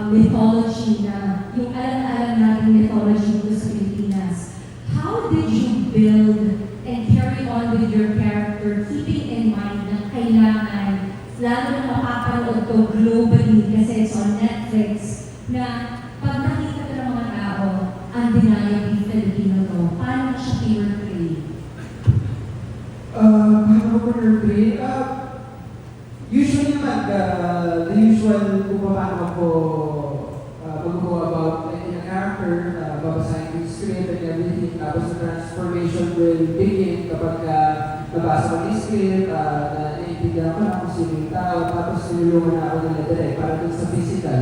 mythology na, yung alam-alam natin mythology dito sa Pilipinas. How did you build and carry on with your character, keeping in mind na kailangan, lalo na mapapanood to globally kasi it's on Netflix, na pag nakita ko ng mga tao, undeniably Filipino to, paano siya portray? Paano ko portray? Usually naman, the usual kung paano ako mag-go about in a character, babasahin ko yung script and everything, tapos the transformation will begin kapag nabasa ko yung script, naiintindihan ko na kung sino yung tao, tapos sinulungan na ako nila direct para dun sa physical,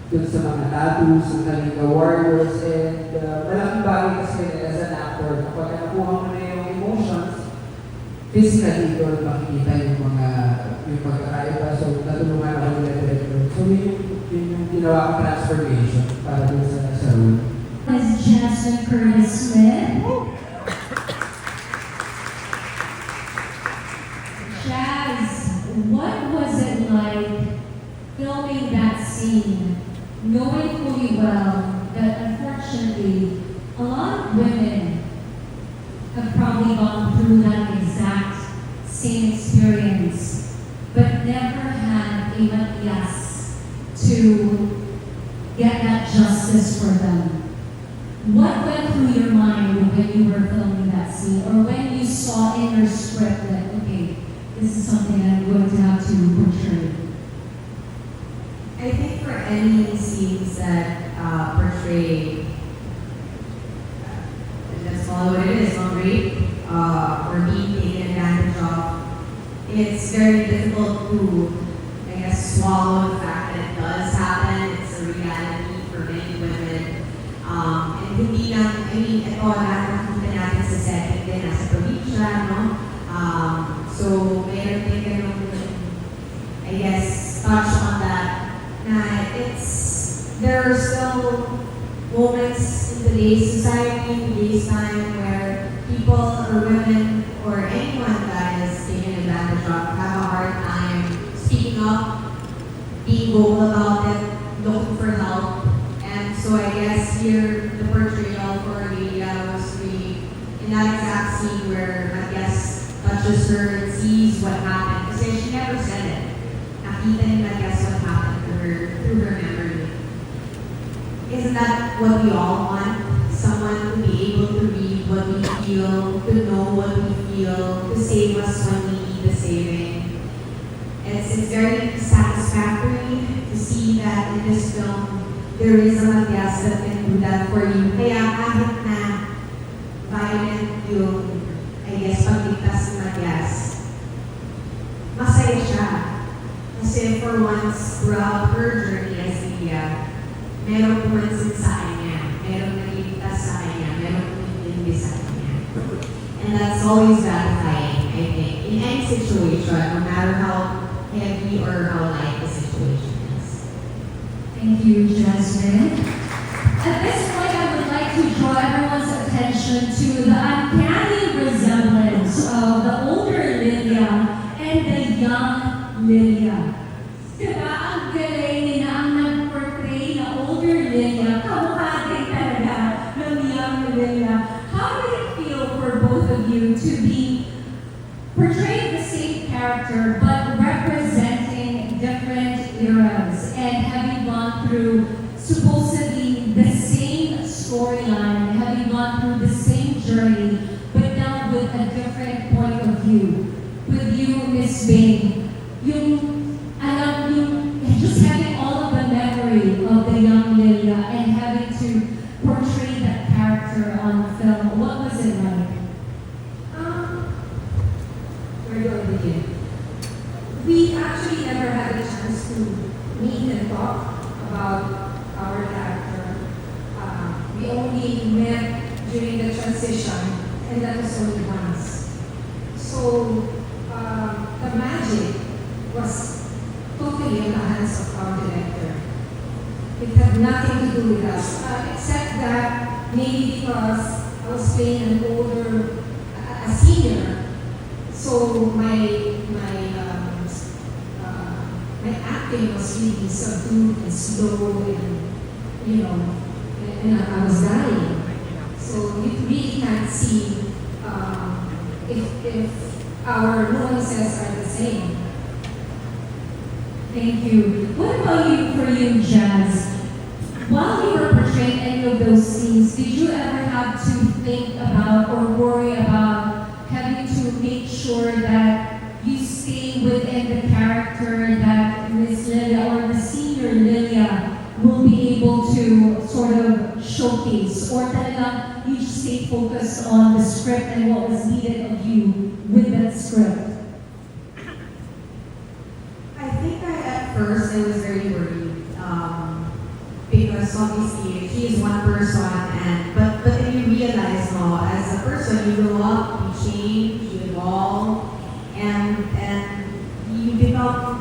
dun sa mga tattoos, yung Kalinga Warriors, and malaking bagay kasi as an actor, kapag nakuha mo na yung emotions, physically doon makikita yung pagkakaiba, so natulungan ako nila director. So yun yung ginawa ko transformation para dun sa role. Miss Jasmine Curtis Smith. Jazz, what was it like filming that scene, knowing fully well that unfortunately a lot of women have probably gone through that exact same experience, but never had a Matias to get that justice for them. What went through your mind when you were filming that scene, or when you saw in your script that, okay, this is something I'm going to have to portray? I think for any scenes that portray, let's call it what it is, rape, or being taken advantage of, it's very difficult to, I guess, swallow the fact that it does happen. It's a reality for many women. And hindi lang, ito nakikita natin sa setting din, nasa probinsya, no? So, mayroon din ganun, I guess, touch on that, na there are still moments in today's society, today's time, where people or women or anyone that is taken advantage of have a hard time speaking up, being vocal about it, looking for help. And so I guess here, the portrayal for Leia was really in that exact scene where I guess touches her and sees what happened. Because she never said it. Nakita niya, I guess, what happened to her through her memory. Isn't that what we all want? Someone to be able to read what we feel, to know what we feel, to save us when we need the saving. It's very satisfactory to see that in this film, there is a Matias that can do that for you. Kaya kahit na violent yung, I guess, pagligtas ni Matias, masaya siya. Kasi for once, throughout her journey as Leia, merong pumansin sa kanya, merong naligtas sa kanya, merong kumintindi sa kanya. And that's always gratifying, I think, in any situation, no matter how heavy or how light the situation is. Thank you, Jasmine. At this point, I would like to draw everyone's attention to the uncanny resemblance of the older Lilia and the young Lilia. Diba, ang galing na ang nag-portray na older Lilia, kamukha din talaga ng young Lilia. How did it feel for both of you to be portraying the same character but representing different eras and having gone through supposedly the same storyline, having gone through the same journey, but now with a different point of view? With you, Miss Bain, just having all of the memory of the young Lilia and having to portray that character on film, what was it like? Where do I begin? We actually never had a chance to meet and talk about our character. We only met during the transition, and that was only once. So, the magic was totally in the hands of our director. It had nothing to do with us, except that maybe because I was playing an older, a senior, so my my acting was really subdued and slow and, you know, and I was dying. So you really can't see if our nuances are the same. Thank you. What about for you, Jazz? While you were portraying any of those scenes, did you ever have to think about or worry about having to make sure that you stay within the character that Miss Lilia or the senior Lilia will be able to sort of showcase, or talaga you stay focused on the script and what was needed of you with that script? I think at first I was very worried because obviously she is one person, but then you realize, no, as a person you grow up, you change, you evolve, and you become.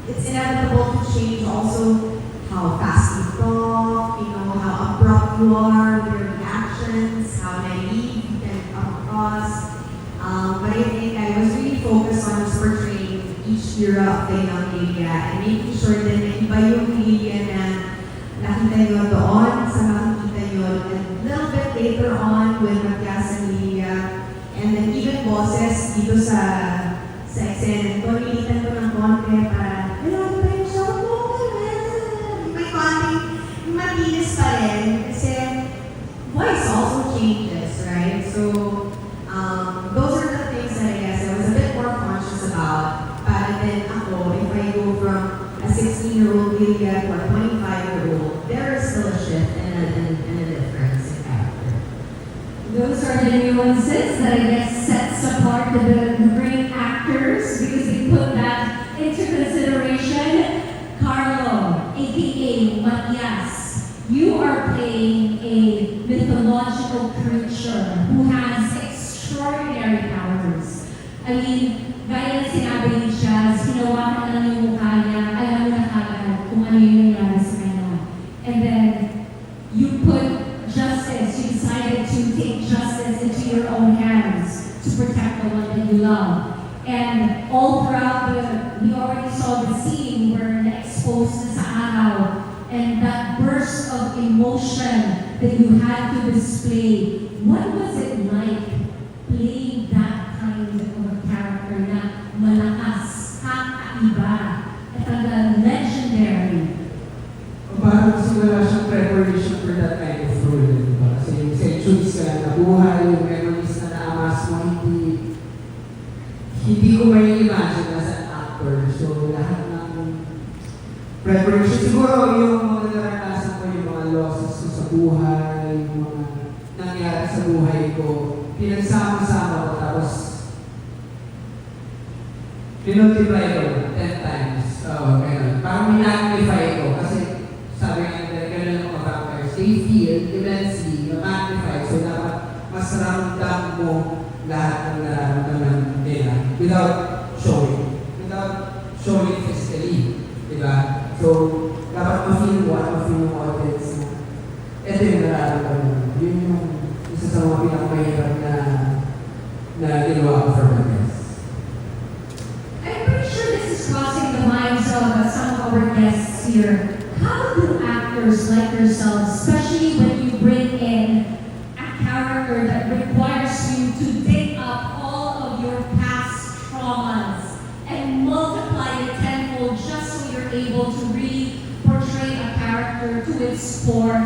It's inevitable to change also how fast you talk, you know, how abrupt you are with your reactions, how naive you can come across. But I think I was really focused on just portraying each era of the young Lilia and making sure that naiba yung Lilia na nakita nyo doon sa makikita nyo. And a little bit later on with Matias and Lilia, and then even boses dito sa eksena. Pamilitan ko ng konti para, ano ba yung show mo? May konting matinis pa rin kasi voice also changes, right? So, those are the things that I guess I was a bit more conscious about. Para then ako, if I go from a 16-year-old Lilia to a 25-year-old, there is still a shift and a difference in character. Those are the nuances that I guess sets apart the great actors because they put that into consideration. Carlo, aka Matias, you are playing a mythological creature who has extraordinary powers. I mean, gaya ng sinabi ni Jazz, hinawakan lang yung mukha niya, alam mo na kagad kung ano yung nangyari sa kanya. And then, you put justice, you decided to take justice into your own hands to protect the one that you love. And all throughout we already saw the scene where na-exposed na sa araw, and that burst of emotion that you had to display. What was it like playing that kind of a character na malakas, kakaiba, at talagang legendary? Parang kasi wala siyang preparation for that kind of role, di ba? Kasi yung centuries ka na nabuhay, yung memories na naamas mo, hindi ko may imagine as an actor. So, lahat ng preparation, siguro yung mga naranasan ko, yung mga losses ko sa buhay, yung mga nangyari sa buhay ko, pinagsama-sama ko, tapos pinultiply ko 10 times. Oo, ganun. Parang minamplify ko kasi sabi nga nila, ganun ang mga vampires. They feel immensely, magnify. So dapat mas ramdam mo lahat ng nararamdaman nila without showing physically. Diba? So, dapat ma-feel mo at ma-feel mo audience na ito yung nararamdaman mo. Yun yung isa sa mga pinakamahirap na ginawa ko for my guests. I'm pretty sure this is crossing the minds of some of our guests here. How do actors like yourselves, especially when you bring in a character that requires you to dig up all of your past traumas and multiply it tenfold just so you're able to really portray a character to its core?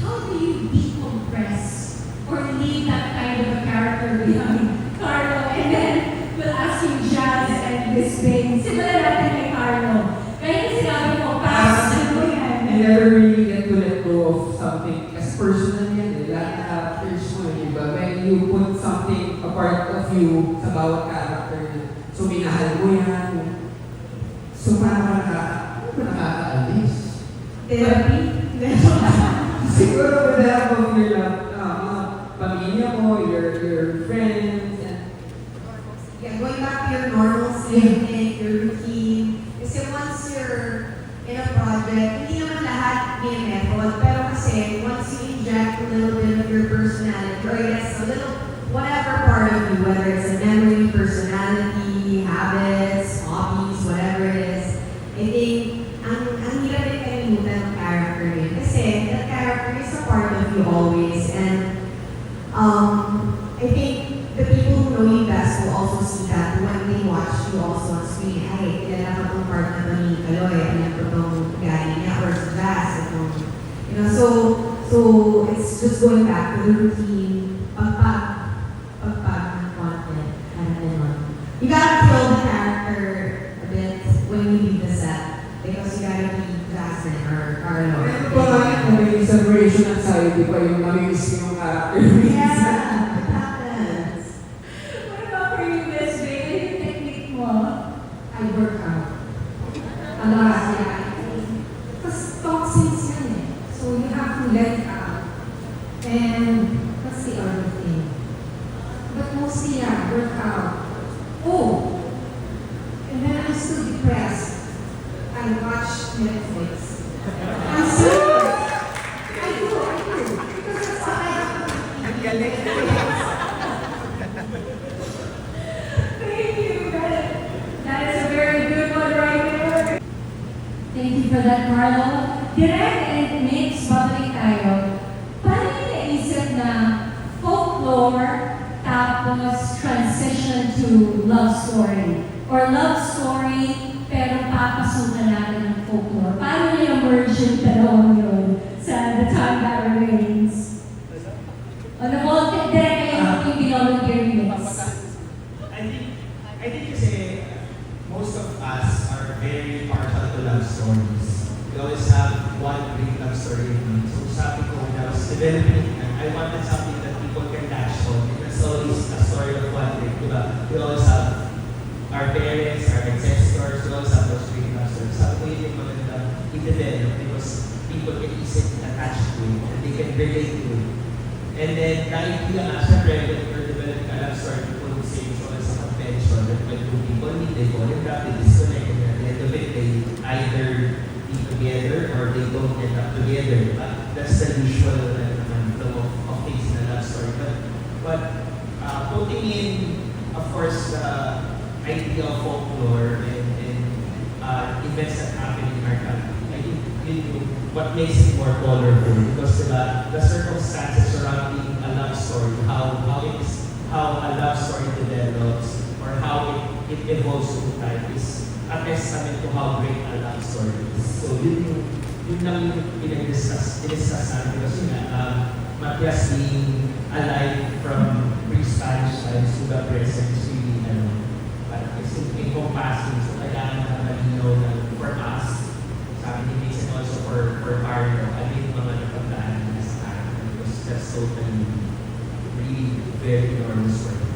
How do you decompress or leave that kind of a character behind, Carlo? And then we'll ask you, Jazz and Miss Bing. Simulan natin kay Carlo. Kaya sinabi mo, past mo yan. You never really get to let go of something as personal yan. Lahat na characters mo, diba? When you put something, a part of you sa bawat character, so minahal mo yan. So paano ka nakakaalis? Therapy? Siguro with the help of your mga pamilya mo, your friends, and Yeah, going back to your normal sleeping, your routine. Kasi once you're in a project, hindi naman lahat may method, pero kasi once you inject a little bit of your personality, or I guess a little, whatever part of you, whether it's a memory, personality, habits, hobbies, whatever it is, kalimutan ng character yun. Kasi that character is a part of you always. And I think the people who know you best will also see that when they watch you also on screen. Ay, kilala ko itong part na to ni Kaloy. Alam ko itong ugali niya or sa Jazz. Itong, you know, so it's just going back to the routine. Pagpag ng content. You gotta kill the character a bit when you leave the set. Because you gotta be Jasmine or Carlo. Meron pa nga yun, may isang version ng side, di ba yung namimiss yung character. Yeah, it happens. What about for you, Miss May? Ano yung technique mo? I work out. Ano kasi because toxins yan eh. So you have to let it out. And that's the other thing. But mostly, yeah, work out. Oh! And then I'm still depressed. I watch Netflix. I'm serious. I do. Because that's what I have to do. Thank you. That is a very good one right there. Thank you for that, Carlo. Direct and mix, babalik tayo. Paano niyo naisip na folklore tapos transition to love story? Or love story pero papasukan natin ng folklore? Paano niyo merge yung dalawang yun sa The Time That Remains? Ano mo, direct kayo yung binolunteer mix. I think kasi most of us are very partial to love stories. We always have one great love story in mind. So sabi ko when I was developing, I wanted something that people can latch on. And it's always a story of one thing, diba? We always have our parents, our ancestors, we always have those great love stories. Sabi ko yun yung maganda i-develop because people can easily attach to it and they can relate to it. And then, nakikita nga, syempre, when you're developing a love story, people would say it's always a convention that when two people meet, they fall in love, they disconnect, and at the end of it, they either be together or they don't end up together. That's the usual flow of things in a love story. But putting in, of course, the idea of folklore and events that happen in our country, I think what makes it more colorful because the circumstances surrounding a love story, how a love story develops or how it evolves over time is a testament to how great a love story is. So yun lang yung dinidiscuss namin because yun nga, Matias being alive from pre-Spanish times to the present is really parang encompassing. So kailangan na malinaw na for us, sabi ni Mason also for Carlo, ano yung mga napagdaan niya sa character because that's totally really very enormous work.